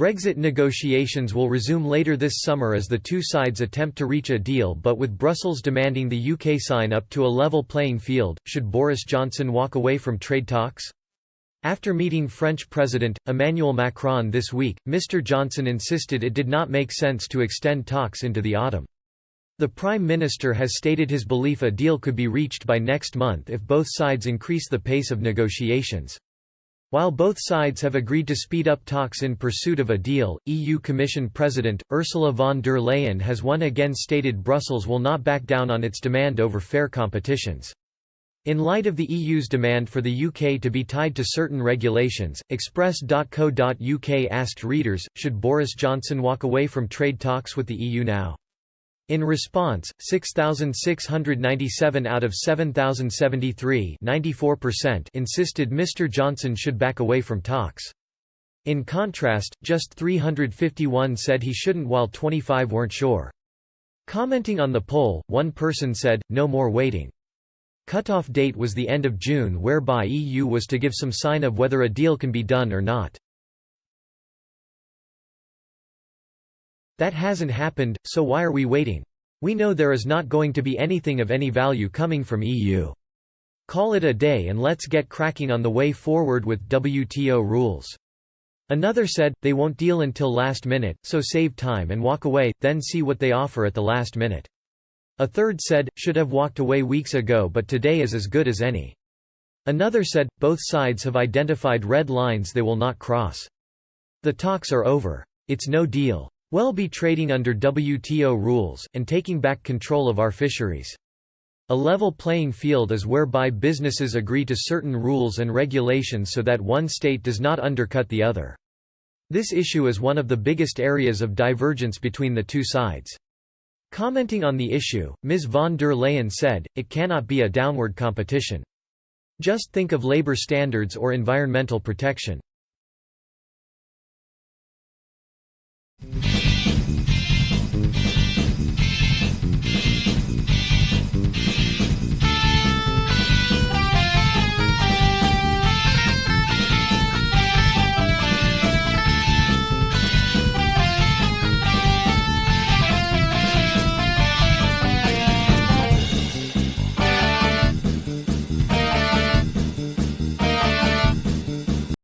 Brexit negotiations will resume later this summer as the two sides attempt to reach a deal, but with Brussels demanding the UK sign up to a level playing field. Should Boris Johnson walk away from trade talks? After meeting French President Emmanuel Macron this week, Mr. Johnson insisted it did not make sense to extend talks into the autumn. The Prime Minister has stated his belief a deal could be reached by next month if both sides increase the pace of negotiations. While both sides have agreed to speed up talks in pursuit of a deal, EU Commission President Ursula von der Leyen has once again stated Brussels will not back down on its demand over fair competitions. In light of the EU's demand for the UK to be tied to certain regulations, Express.co.uk asked readers, should Boris Johnson walk away from trade talks with the EU now? In response, 6,697 out of 7,073 (94%) insisted Mr. Johnson should back away from talks. In contrast, just 351 said he shouldn't while 25 weren't sure. Commenting on the poll, one person said, "No more waiting." Cut-off date was the end of June, whereby EU was to give some sign of whether a deal can be done or not. That hasn't happened, so why are we waiting? We know there is not going to be anything of any value coming from EU. Call it a day and let's get cracking on the way forward with WTO rules. Another said, they won't deal until last minute, so save time and walk away, then see what they offer at the last minute. A third said, should have walked away weeks ago, but today is as good as any. Another said, both sides have identified red lines they will not cross. The talks are over. It's no deal. We'll be trading under WTO rules, and taking back control of our fisheries. A level playing field is whereby businesses agree to certain rules and regulations so that one state does not undercut the other. This issue is one of the biggest areas of divergence between the two sides. Commenting on the issue, Ms. von der Leyen said, it cannot be a downward competition. Just think of labor standards or environmental protection.